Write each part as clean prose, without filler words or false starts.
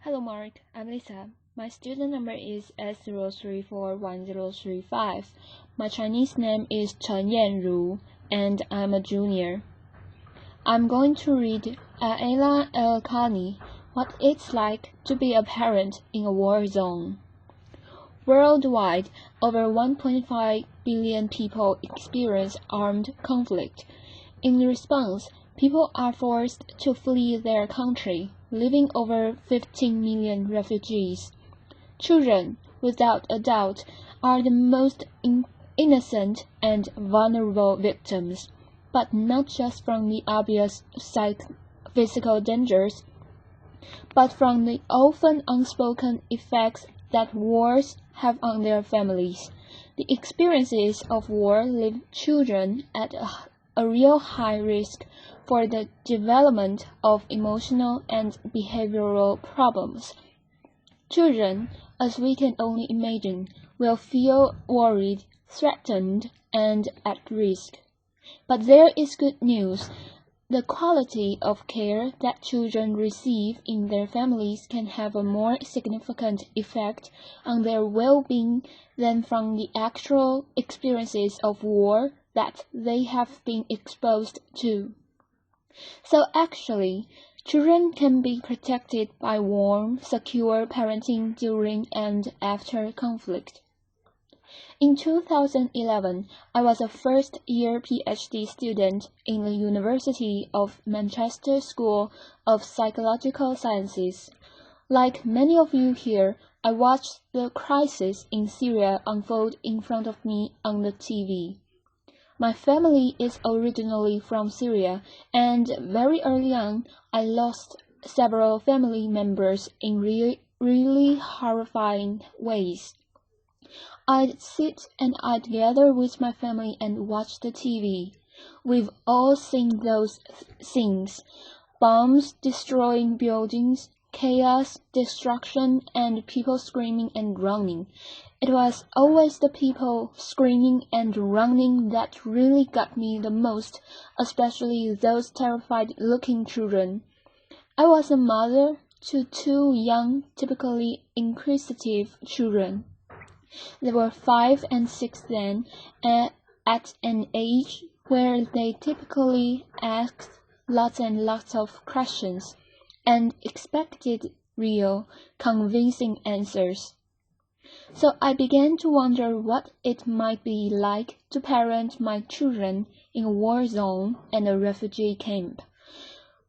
Hello Mark, I'm Lisa. My student number is S0341035. My Chinese name is Chen Yanru, and I'm a junior. I'm going to read Aala Khani, What It's Like to Be a Parent in a War Zone. Worldwide, over 1.5 billion people experience armed conflict. In response, people are forced to flee their country, leaving over 15 million refugees. Children, without a doubt, are the most innocent and vulnerable victims, but not just from the obvious physical dangers, but from the often unspoken effects that wars have on their families. The experiences of war leave children at a real high risk for the development of emotional and behavioral problems. Children, as we can only imagine, will feel worried, threatened, and at risk. But there is good news. The quality of care that children receive in their families can have a more significant effect on their well-being than from the actual experiences of war that they have been exposed to. So actually, children can be protected by warm, secure parenting during and after conflict. In 2011, I was a first-year PhD student in the University of Manchester School of Psychological Sciences. Like many of you here, I watched the crisis in Syria unfold in front of me on the TV. My family is originally from Syria, and very early on, I lost several family members in really horrifying ways. I'd sit and I'd gather with my family and watch the TV. We've all seen those scenes: bombs destroying buildings, chaos, destruction, and people screaming and running. It was always the people screaming and running that really got me the most, especially those terrified-looking children. I was a mother to two young, typically inquisitive children. They were 5 and 6 then, at an age where they typically asked lots and lots of questions and expected real, convincing answers. So I began to wonder what it might be like to parent my children in a war zone and a refugee camp.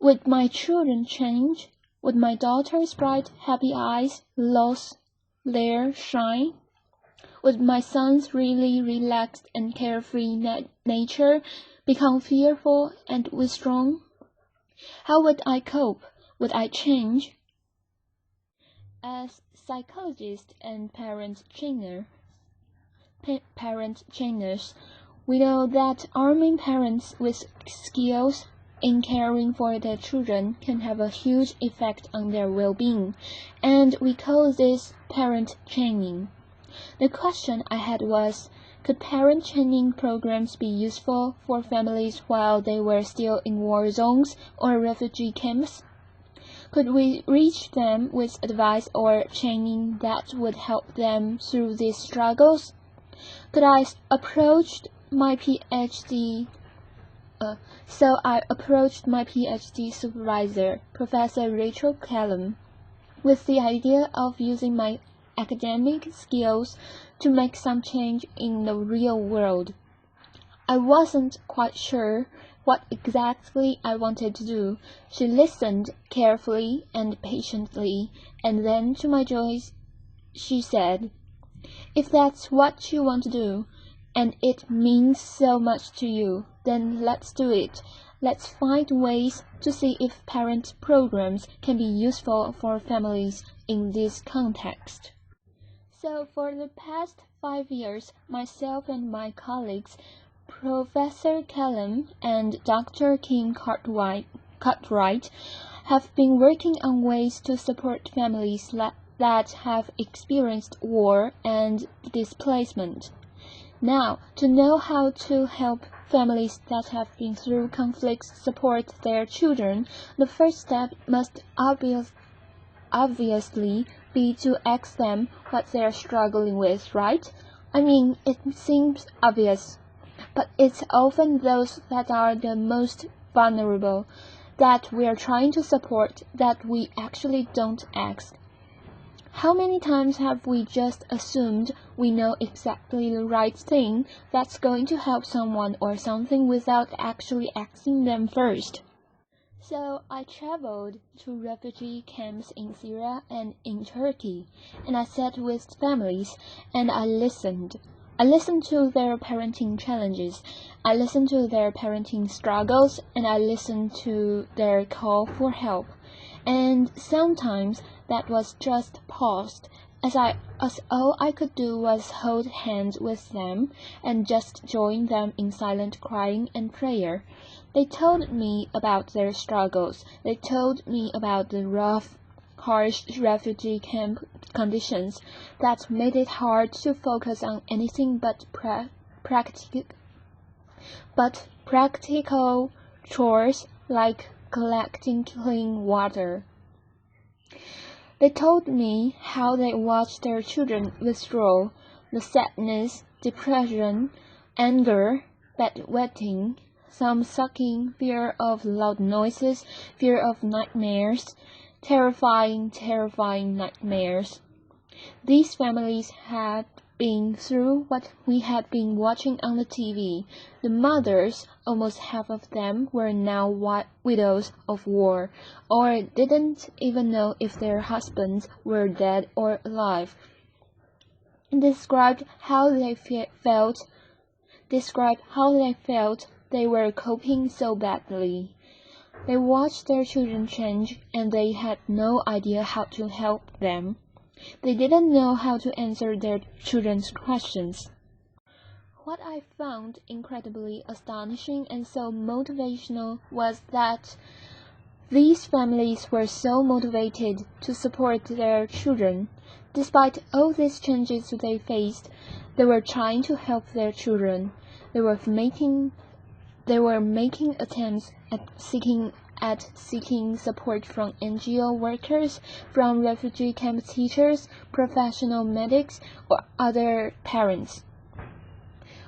Would my children change? Would my daughter's bright, happy eyes lose their shine? Would my son's really relaxed and carefree nature become fearful and withdrawn? How would I cope? Would I change? As psychologists and parent trainers, we know that arming parents with skills in caring for their children can have a huge effect on their well-being, and we call this parent training. The question I had was, could parent training programs be useful for families while they were still in war zones or refugee camps? Could we reach them with advice or training that would help them through these struggles? I approached my PhD supervisor, Professor Rachel Callum, with the idea of using my academic skills to make some change in the real world. I wasn't quite sure what exactly I wanted to do. She listened carefully and patiently, and then to my joy, she said, "If that's what you want to do, and it means so much to you, then let's do it. Let's find ways to see if parent programs can be useful for families in this context." So for the past 5 years, myself and my colleagues, Professor Callum and Dr. Kim Cartwright, have been working on ways to support families that have experienced war and displacement. Now, to know how to help families that have been through conflicts support their children, the first step must obviously be to ask them what they're struggling with, right? I mean, it seems obvious, but it's often those that are the most vulnerable that we're trying to support that we actually don't ask. How many times have we just assumed we know exactly the right thing that's going to help someone or something without actually asking them first? So I traveled to refugee camps in Syria and in Turkey, and I sat with families and I listened. I listened to their parenting challenges, I listened to their parenting struggles, and I listened to their call for help. And sometimes that was just paused, as all I could do was hold hands with them and just join them in silent crying and prayer. They told me about their struggles. They told me about the rough, harsh refugee camp conditions that made it hard to focus on anything but practical chores like collecting clean water. They told me how they watched their children withdraw, the sadness, depression, anger, bedwetting, some sucking, fear of loud noises, fear of nightmares, terrifying nightmares. These families had been through what we had been watching on the TV. The mothers, almost half of them, were now widows of war, or didn't even know if their husbands were dead or alive. Described how they felt they were coping so badly. They watched their children change, and they had no idea how to help them. They didn't know how to answer their children's questions. What I found incredibly astonishing and so motivational was that these families were so motivated to support their children. Despite all these changes they faced, they were trying to help their children. They were making attempts at seeking support from NGO workers, from refugee camp teachers, professional medics, or other parents.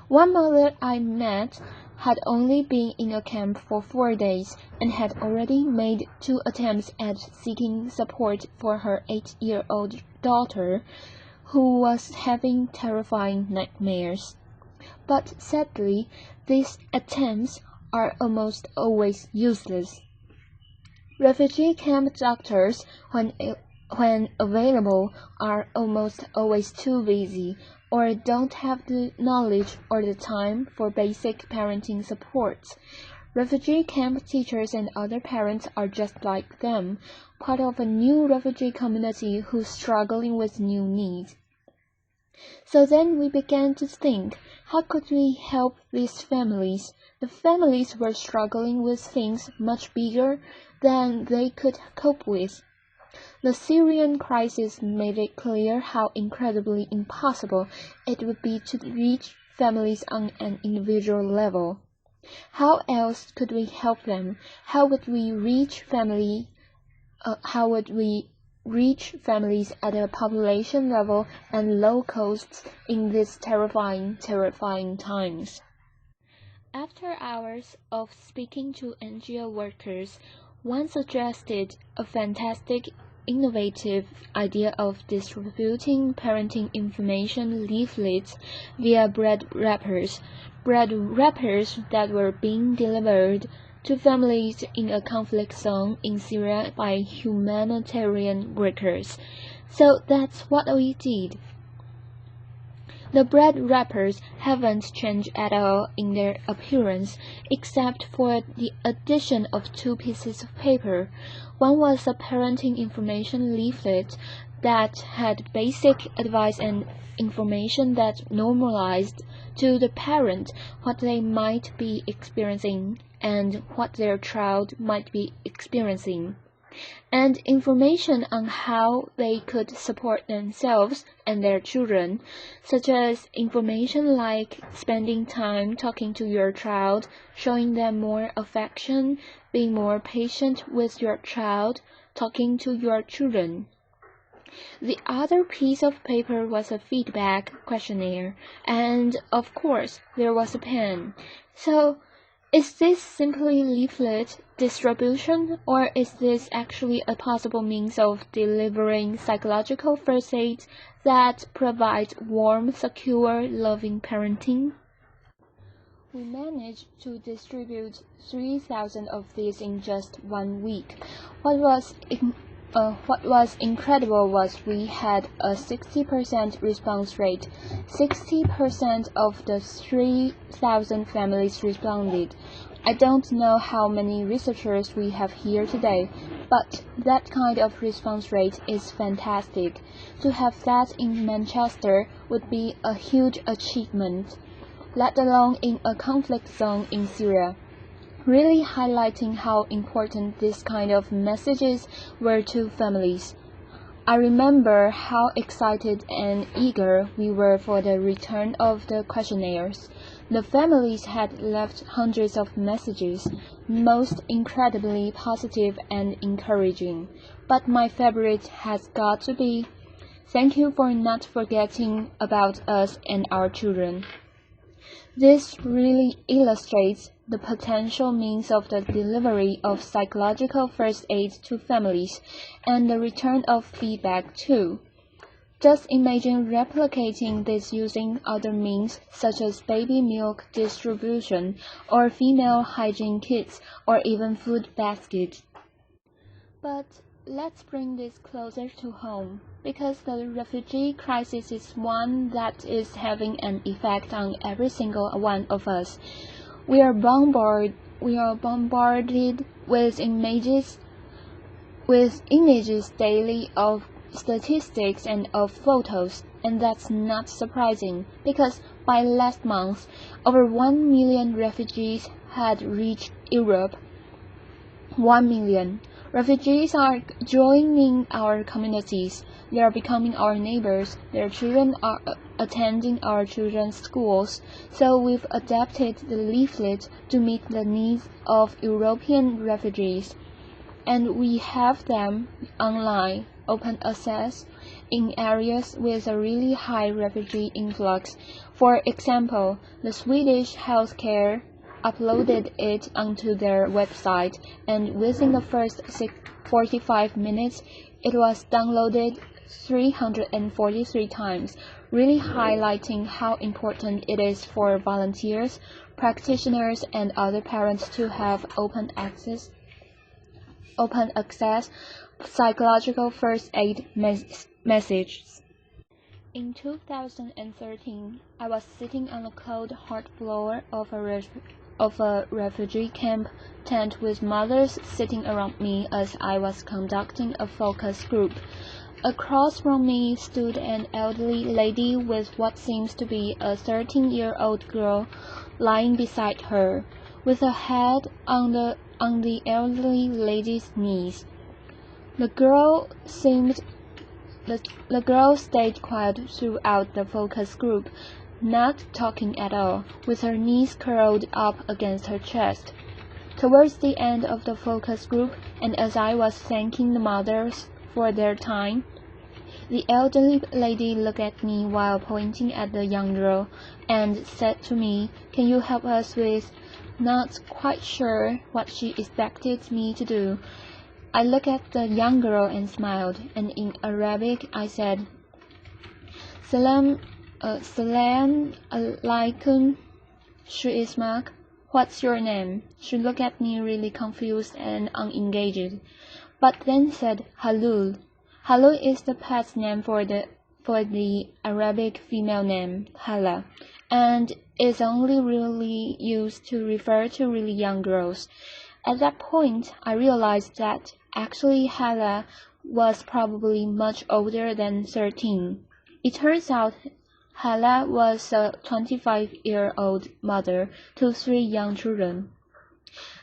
One mother I met had only been in a camp for 4 days and had already made 2 attempts at seeking support for her 8-year-old daughter, who was having terrifying nightmares. But sadly, these attempts are almost always useless. Refugee camp doctors, when available, are almost always too busy or don't have the knowledge or the time for basic parenting support. Refugee camp teachers and other parents are just like them, part of a new refugee community who's struggling with new needs. So then we began to think, how could we help these families? The families were struggling with things much bigger than they could cope with. The Syrian crisis made it clear how incredibly impossible it would be to reach families on an individual level. How else could we help them? How would we reach families at a population level and low costs in these terrifying times? After hours of speaking to NGO workers, one suggested a fantastic, innovative idea of distributing parenting information leaflets via bread wrappers that were being delivered to families in a conflict zone in Syria by humanitarian workers. So that's what we did. The bread wrappers haven't changed at all in their appearance, except for the addition of 2 pieces of paper. One was a parenting information leaflet that had basic advice and information that normalized to the parent what they might be experiencing and what their child might be experiencing, and information on how they could support themselves and their children, such as information like spending time talking to your child, showing them more affection, being more patient with your child, talking to your children. The other piece of paper was a feedback questionnaire, and of course there was a pen. So, is this simply leaflet distribution, or is this actually a possible means of delivering psychological first aid that provides warm, secure, loving parenting? We managed to distribute 3,000 of these in just 1 week. What was incredible was we had a 60% response rate. 60% of the 3,000 families responded. I don't know how many researchers we have here today, but that kind of response rate is fantastic. To have that in Manchester would be a huge achievement, let alone in a conflict zone in Syria, really highlighting how important this kind of messages were to families. I remember how excited and eager we were for the return of the questionnaires. The families had left hundreds of messages, most incredibly positive and encouraging. But my favorite has got to be, "Thank you for not forgetting about us and our children." This really illustrates the potential means of the delivery of psychological first aid to families, and the return of feedback too. Just imagine replicating this using other means such as baby milk distribution, or female hygiene kits, or even food baskets. But let's bring this closer to home, because the refugee crisis is one that is having an effect on every single one of us. We are bombarded with images daily of statistics and of photos, and that's not surprising, because by last month, over 1 million refugees had reached Europe. 1 million. Refugees are joining our communities. They are becoming our neighbors. Their children are attending our children's schools. So we've adapted the leaflet to meet the needs of European refugees. And we have them online, open access, in areas with a really high refugee influx. For example, the Swedish healthcare uploaded it onto their website, and within the first 45 minutes, it was downloaded 343 times, really highlighting how important it is for volunteers, practitioners, and other parents to have open access psychological first aid messages. In 2013, I was sitting on the cold, hard floor of a refugee camp tent with mothers sitting around me as I was conducting a focus group. Across from me stood an elderly lady with what seems to be a 13-year-old girl lying beside her, with her head on the elderly lady's knees. The girl stayed quiet throughout the focus group, not talking at all, with her knees curled up against her chest. Towards the end of the focus group, and as I was thanking the mothers for their time, the elderly lady looked at me while pointing at the young girl, and said to me, "Can you help us with?" Not quite sure what she expected me to do. I looked at the young girl and smiled, and in Arabic I said, Salam alaikum, she ismak. What's your name? She looked at me really confused and unengaged, but then said Halul. Halul is the pet name for the Arabic female name, Hala, and is only really used to refer to really young girls. At that point, I realized that actually Hala was probably much older than 13. It turns out Hala was a 25-year-old mother to 3 young children.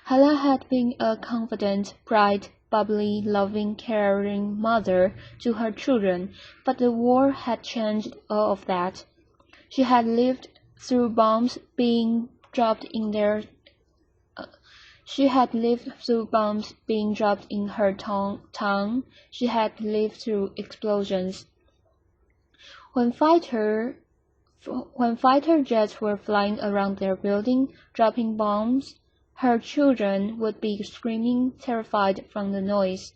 Hala had been a confident, bright, bubbly, loving, caring mother to her children, but the war had changed all of that. She had lived through bombs being dropped in their She had lived through bombs being dropped in her town. She had lived through explosions. When fighter jets were flying around their building, dropping bombs, her children would be screaming, terrified from the noise.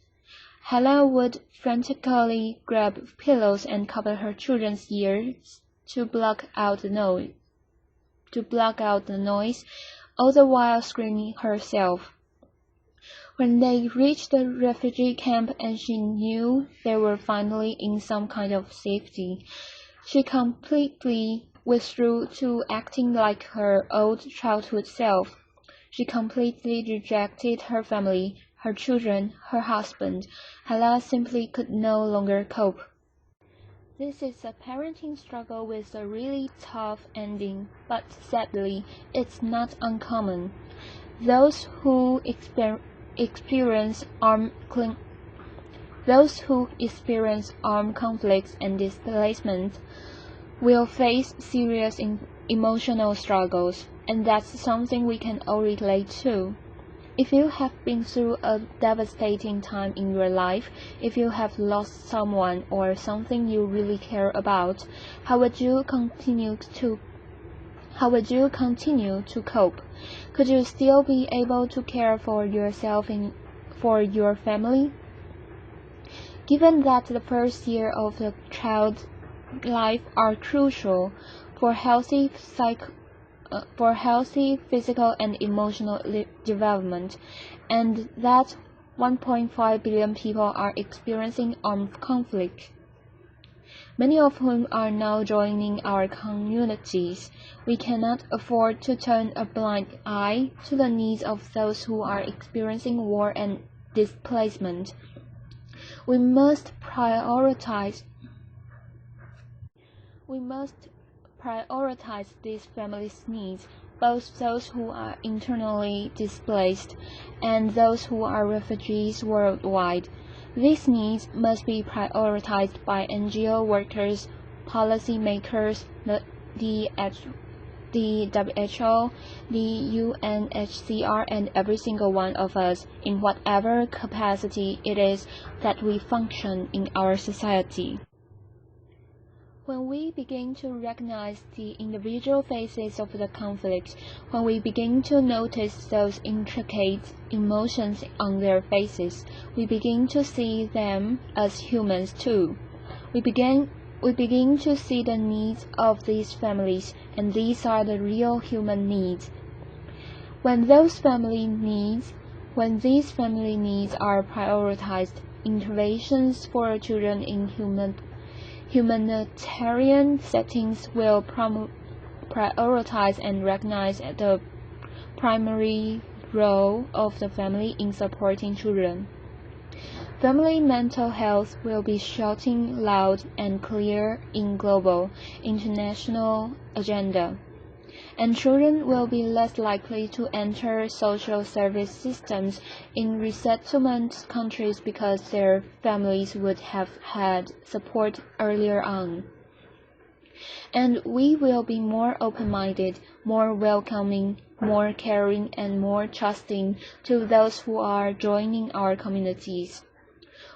Aala would frantically grab pillows and cover her children's ears to block out the noise, all the while screaming herself. When they reached the refugee camp and she knew they were finally in some kind of safety, she completely withdrew to acting like her old childhood self. She completely rejected her family, her children, her husband. Aala simply could no longer cope. This is a parenting struggle with a really tough ending, but sadly, it's not uncommon. Those who experience armed conflicts and displacement will face serious emotional struggles, and that's something we can all relate to. If you have been through a devastating time in your life, if you have lost someone or something you really care about, how would you continue to cope? Could you still be able to care for yourself and for your family? Given that the first year of the child's life are crucial for healthy physical and emotional development, and that 1.5 billion people are experiencing armed conflict, many of whom are now joining our communities. We cannot afford to turn a blind eye to the needs of those who are experiencing war and displacement. We must prioritize these families' needs, both those who are internally displaced and those who are refugees worldwide. These needs must be prioritized by NGO workers, policy makers, the WHO, the UNHCR, and every single one of us in whatever capacity it is that we function in our society. When we begin to recognize the individual phases of the conflict, when we begin to notice those intricate emotions on their faces, we begin to see them as humans too. We begin to see the needs of these families, and these are the real human needs. When these family needs are prioritized, interventions for children in humanitarian settings will prioritize and recognize the primary role of the family in supporting children. Family mental health will be shouting loud and clear in global, international agenda, and children will be less likely to enter social service systems in resettlement countries because their families would have had support earlier on. And we will be more open-minded, more welcoming, more caring, and more trusting to those who are joining our communities.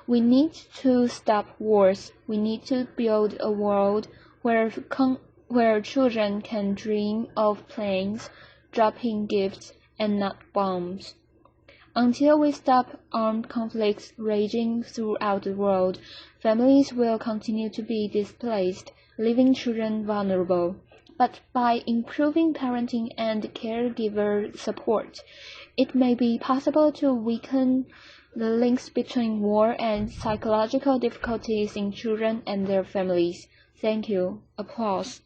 We need to stop wars. We need to build a world where children can dream of planes, dropping gifts, and not bombs. Until we stop armed conflicts raging throughout the world, families will continue to be displaced, leaving children vulnerable. But by improving parenting and caregiver support, it may be possible to weaken the links between war and psychological difficulties in children and their families. Thank you. Applause.